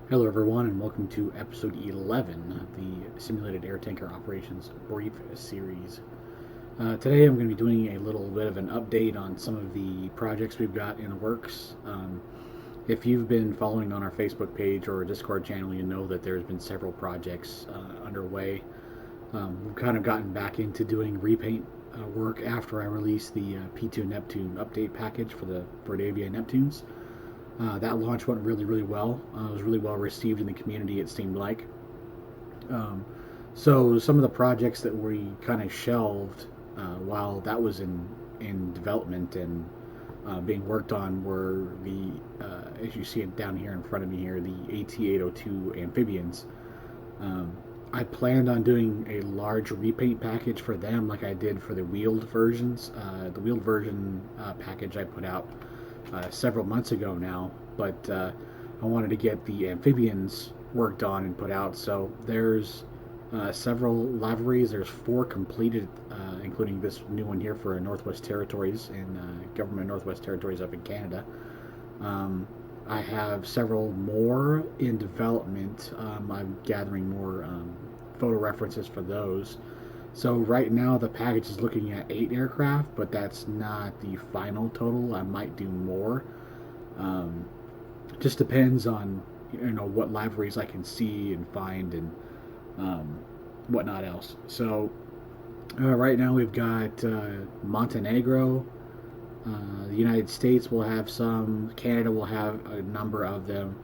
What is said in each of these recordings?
Hello, everyone, and welcome to episode 11 of the Simulated Air Tanker Operations Brief series. Today, I'm going to be doing a little bit of an update on some of the projects we've got in the works. If you've been following on our Facebook page or Discord channel, you know that there's been several projects underway. We've kind of gotten back into doing repaint work after I released the P2 Neptune update package for the AW Neptunes. That launch went really well. It was really well received in the community, it seemed like. Um, so some of the projects that we kind of shelved while that was in development and being worked on were as you see it down here in front of me here, the AT-802 Amphibians. Um, I planned on doing a large repaint package for them like I did for the wheeled versions. The wheeled version package I put out several months ago now, but I wanted to get the amphibians worked on and put out. So there's several liveries. There's 4 completed, including this new one here for Northwest Territories and Government Northwest Territories up in Canada. I have several more in development. I'm gathering more photo references for those. So right now the package is looking at 8 aircraft, but that's not the final total. I might do more. Um, just depends on what libraries I can see and find and um, whatnot else. So right now we've got Montenegro. The United States will have some. Canada will have a number of them,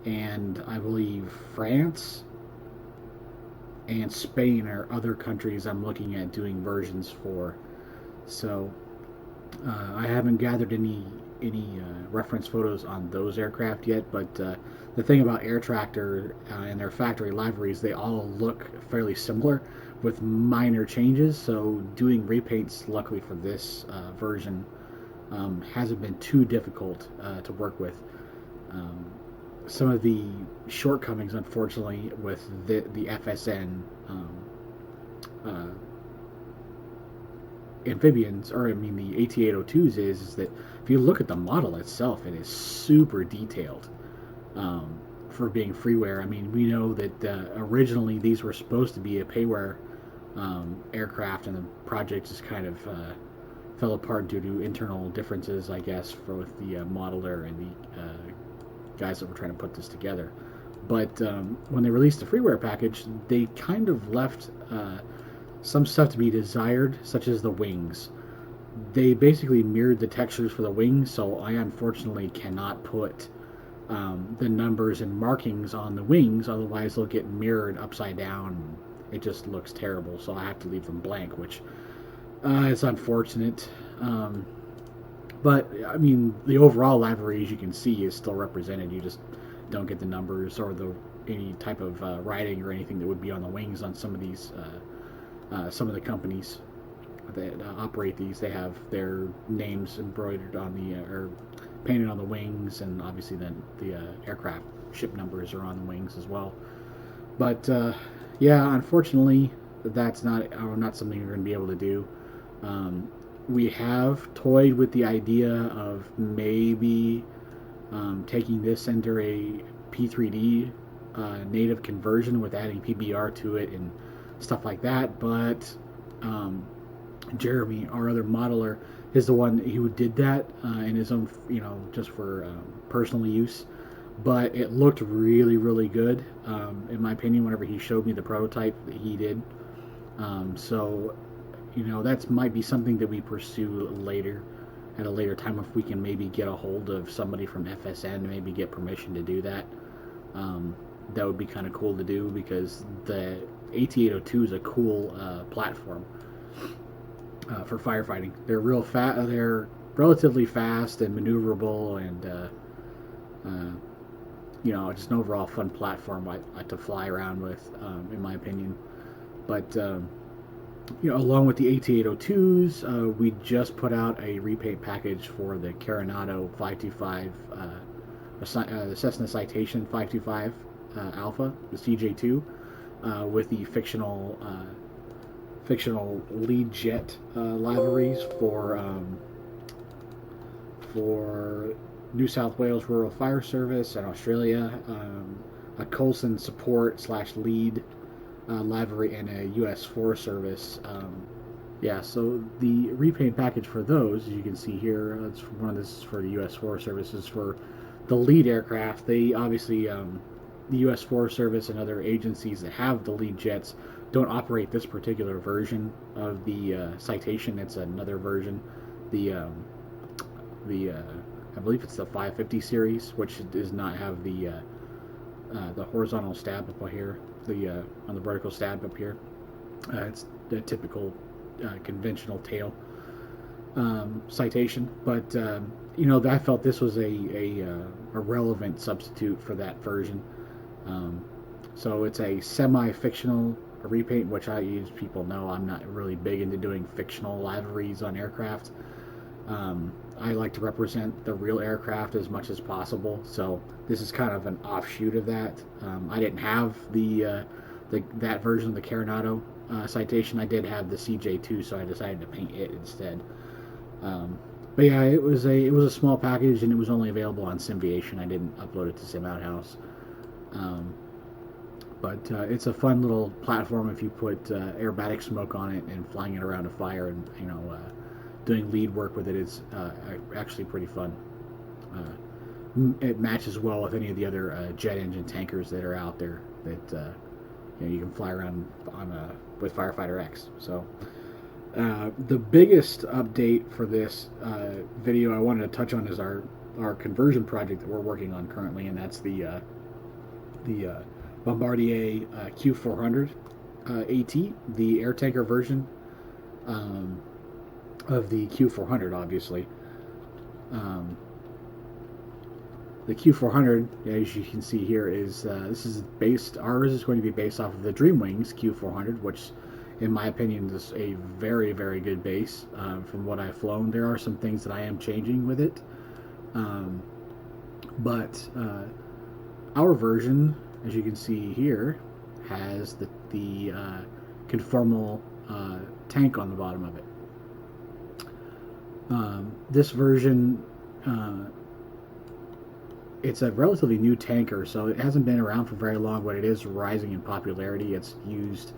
and I believe France and Spain are other countries I'm looking at doing versions for. So I haven't gathered any reference photos on those aircraft yet, but the thing about Air Tractor and their factory liveries, they all look fairly similar with minor changes. So doing repaints, luckily for this version, hasn't been too difficult to work with. Um, some of the shortcomings, unfortunately, with the FSN uh, amphibians, or I mean the AT-802s, is that if you look at the model itself, it is super detailed for being freeware. I mean, we know that originally these were supposed to be a payware aircraft, and the project just kind of fell apart due to internal differences, I guess, for with the modeler and the guys that were trying to put this together. But when they released the freeware package, they kind of left some stuff to be desired, such as the wings. They basically mirrored the textures for the wings, so I unfortunately cannot put the numbers and markings on the wings, otherwise they'll get mirrored upside down. It just looks terrible, so I have to leave them blank, which is unfortunate. But I mean, the overall livery, as you can see, is still represented. You just don't get the numbers or the any type of writing or anything that would be on the wings on some of these. Some of the companies that operate these, they have their names embroidered on the or painted on the wings, and obviously then the aircraft ship numbers are on the wings as well. But yeah, unfortunately, that's not something you're going to be able to do. We have toyed with the idea of maybe taking this under a P3D native conversion with adding PBR to it and stuff like that. But Jeremy, our other modeler, is the one who did that in his own, just for personal use. But it looked really good, in my opinion, whenever he showed me the prototype that he did. So, that might be something that we pursue later, at a later time, if we can maybe get a hold of somebody from FSN to maybe get permission to do that. That would be kind of cool to do, because the AT-802 is a cool platform for firefighting. They're they're relatively fast and maneuverable, and just an overall fun platform to fly around with, in my opinion. But along with the AT-802s, we just put out a repaint package for the Carenado 525, the Cessna Citation 525 Alpha, the CJ2, with the fictional lead jet liveries for New South Wales Rural Fire Service and Australia. a Coulson support slash lead livery, and a U.S. Forest Service. Yeah, so the repaint package for those, as you can see here, it's one of this is for the U.S. Forest Service, is for the lead aircraft. They obviously, the U.S. Forest Service and other agencies that have the lead jets don't operate this particular version of the Citation. It's another version. The I believe it's the 550 series, which does not have the horizontal stab up here, the on the vertical stab up here. It's the typical conventional tail Citation, but I felt this was a relevant substitute for that version. So it's a semi-fictional repaint, which as people know, I'm not really big into doing fictional liveries on aircraft. I like to represent the real aircraft as much as possible, so this is kind of an offshoot of that. I didn't have that version of the Carenado Citation. I did have the CJ2, so I decided to paint it instead. But yeah, it was a small package, and it was only available on Simviation. I didn't upload it to Sim Outhouse. But it's a fun little platform if you put aerobatic smoke on it and flying it around a fire, and doing lead work with it is actually pretty fun. It matches well with any of the other jet engine tankers that are out there that you can fly around on with Firefighter X. So the biggest update for this video I wanted to touch on is our conversion project that we're working on currently, and that's the Bombardier Q400-AT, the air tanker version of the Q400, obviously. The Q400, as you can see here, is ours is going to be based off of the Dreamwings Q400, which, in my opinion, is a very, very good base. From what I've flown, there are some things that I am changing with it, but our version, as you can see here, has the conformal tank on the bottom of it. This version, it's a relatively new tanker, so it hasn't been around for very long, but it is rising in popularity. It's used.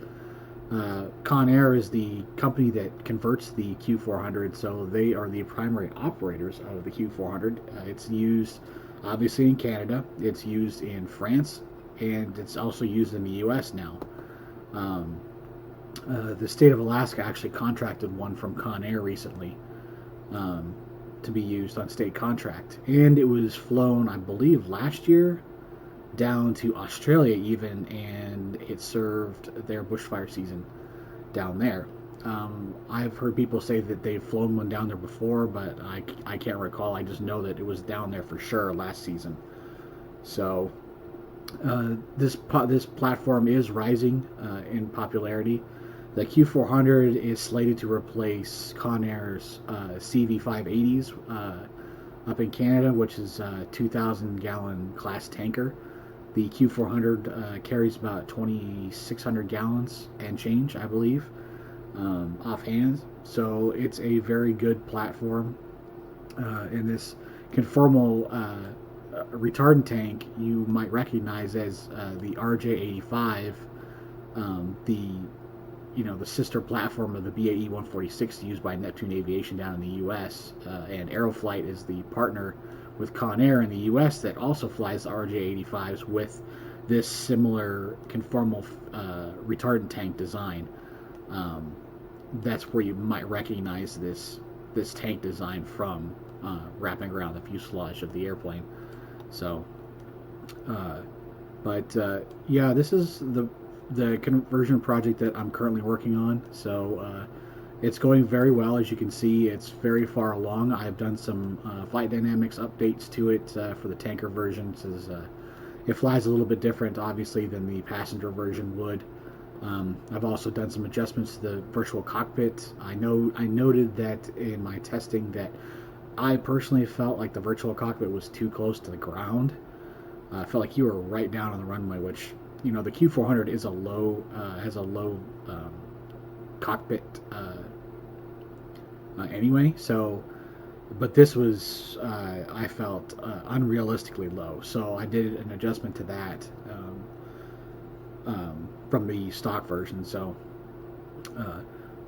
Conair is the company that converts the Q400, so they are the primary operators of the Q400. It's used, obviously, in Canada. It's used in France, and it's also used in the U.S. now. The state of Alaska actually contracted one from Conair recently to be used on state contract, and it was flown, I believe, last year down to Australia even, and it served their bushfire season down there. I've heard people say that they've flown one down there before, but I can't recall. I just know that it was down there for sure last season. So this platform is rising in popularity. The Q400 is slated to replace Conair's CV580s up in Canada, which is a 2,000-gallon class tanker. The Q400 carries about 2,600 gallons and change, I believe, offhand. So it's a very good platform. In this conformal retardant tank, you might recognize as the RJ85, the sister platform of the BAE 146 used by Neptune Aviation down in the U.S. And Aeroflight is the partner with Conair in the U.S. that also flies the RJ85s with this similar conformal retardant tank design. That's where you might recognize this tank design from, wrapping around the fuselage of the airplane. So, yeah, this is the conversion project that I'm currently working on. So it's going very well. As you can see, it's very far along. I've done some flight dynamics updates to it for the tanker version, since it flies a little bit different, obviously, than the passenger version would. I've also done some adjustments to the virtual cockpit. I noted that in my testing that I personally felt like the virtual cockpit was too close to the ground. I felt like you were right down on the runway, which, the Q400 is has a low cockpit anyway. So, but this was I felt unrealistically low. So I did an adjustment to that, from the stock version. So,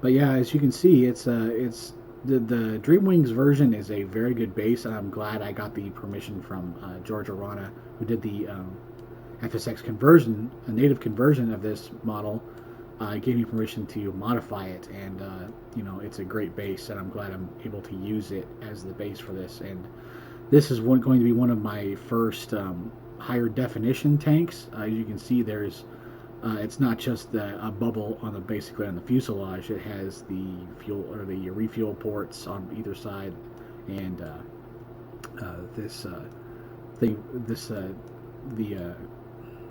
but yeah, as you can see, it's the Dreamwings version is a very good base, and I'm glad I got the permission from George Arana, who did the FSX conversion, a native conversion of this model. Gave me permission to modify it, and it's a great base, and I'm glad I'm able to use it as the base for this. And this is going to be one of my first higher definition tanks. As you can see, there's it's not just a bubble on basically on the fuselage. It has the fuel or the refuel ports on either side, and this thing, the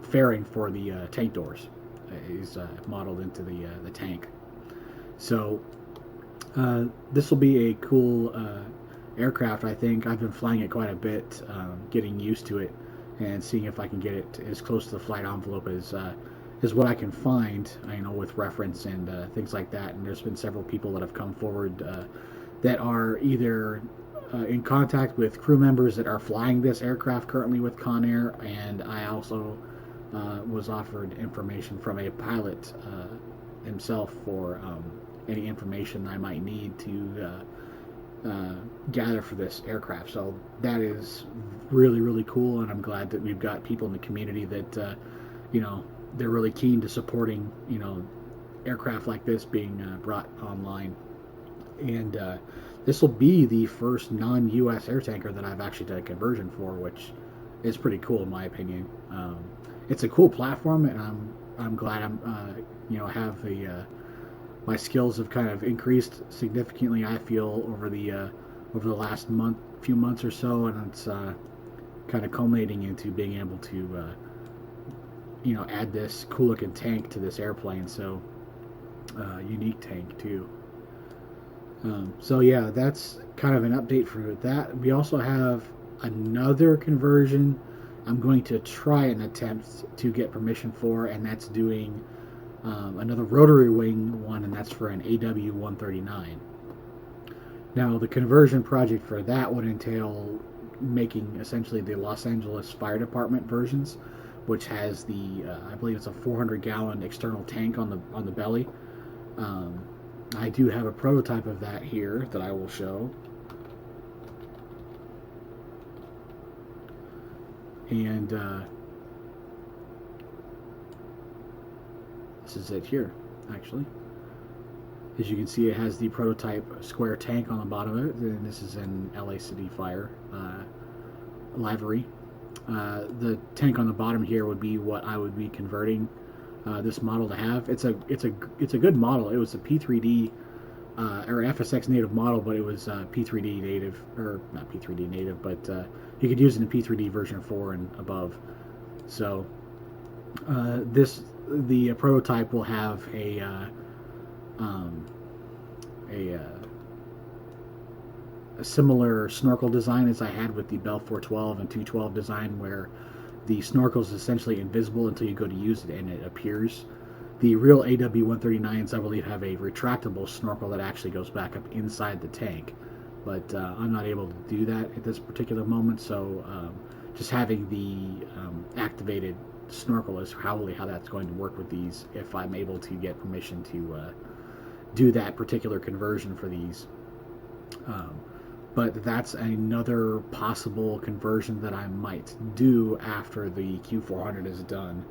fairing for the tank doors is modeled into the tank. So this will be a cool aircraft. I think I've been flying it quite a bit, getting used to it, and seeing if I can get it as close to the flight envelope as what I can find, with reference and things like that. And there's been several people that have come forward that are either in contact with crew members that are flying this aircraft currently with Conair, and I also was offered information from a pilot himself for any information I might need to gather for this aircraft. So that is really, really cool, and I'm glad that we've got people in the community that they're really keen to supporting aircraft like this being brought online. And this will be the first non-U.S. air tanker that I've actually done a conversion for, which is pretty cool in my opinion. It's a cool platform, and I'm glad have my skills have kind of increased significantly. I feel over the last few months or so, and it's kind of culminating into being able to add this cool looking tank to this airplane. So unique tank too. So yeah, that's kind of an update for that. We also have another conversion I'm going to try and attempt to get permission for, and that's doing another rotary wing one, and that's for an AW-139. Now, the conversion project for that would entail making essentially the Los Angeles Fire Department versions, which has the I believe it's a 400-gallon external tank on the belly. I do have a prototype of that here that I will show. And this is it here, actually. As you can see, it has the prototype square tank on the bottom of it, and this is an LA City Fire livery. The tank on the bottom here would be what I would be converting this model to have. It's a good model. It was a P3D or FSX native model, but it was P3D native, or not P3D native, but you could use it in P3D version 4 and above. So the prototype will have a similar snorkel design as I had with the Bell 412 and 212 design, where the snorkel is essentially invisible until you go to use it and it appears. The real AW-139s, I believe, have a retractable snorkel that actually goes back up inside the tank, but I'm not able to do that at this particular moment. So just having the activated snorkel is probably how that's going to work with these, if I'm able to get permission to do that particular conversion for these. But that's another possible conversion that I might do after the Q400 is done.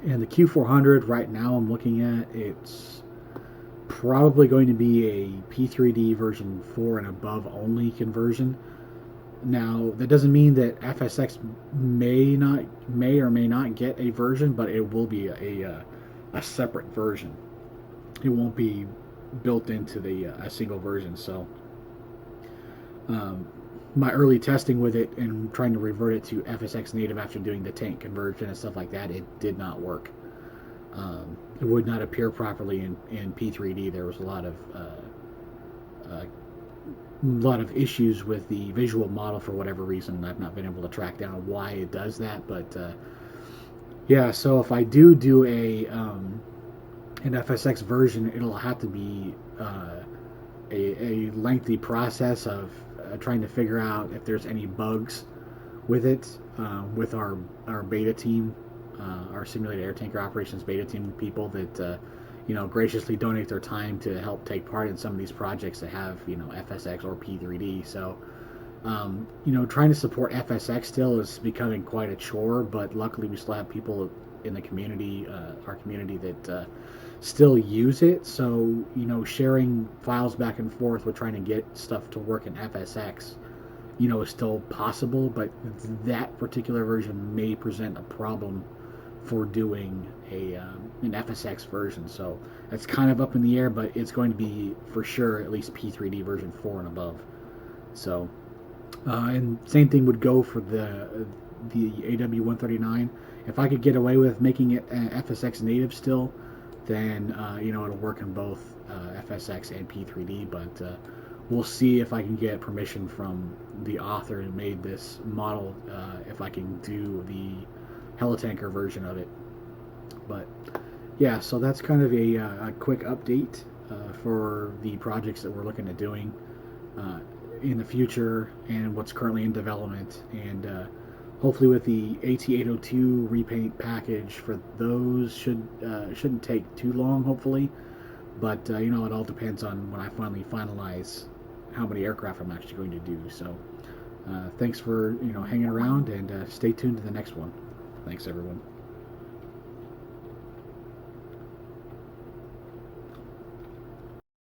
And the Q400 right now I'm looking at, it's probably going to be a P3D version 4 and above only conversion. Now, that doesn't mean that FSX may or may not get a version, but it will be a separate version. It won't be built into a single version. So my early testing with it and trying to revert it to FSX native after doing the tank conversion and stuff like that, it did not work. It would not appear properly in P3D. There was a lot of issues with the visual model for whatever reason. I've not been able to track down why it does that, but yeah. So if I do an FSX version, it'll have to be a lengthy process of trying to figure out if there's any bugs with it, with our beta team, our simulated air tanker operations beta team people that graciously donate their time to help take part in some of these projects that have FSX or P3D. So trying to support FSX still is becoming quite a chore, but luckily we still have people in the community, our community, that still use it. So, sharing files back and forth with trying to get stuff to work in FSX, is still possible, but that particular version may present a problem for doing an FSX version. So that's kind of up in the air, but it's going to be for sure at least P3D version 4 and above. So, and same thing would go for the AW-139. If I could get away with making it FSX native still, then it'll work in both FSX and P3D. But we'll see if I can get permission from the author who made this model, if I can do the helitanker version of it. But yeah, so that's kind of a quick update for the projects that we're looking at doing in the future and what's currently in development. And hopefully with the AT-802 repaint package for those shouldn't take too long, hopefully. But it all depends on when I finally finalize how many aircraft I'm actually going to do. So thanks for hanging around, and stay tuned to the next one. Thanks, everyone.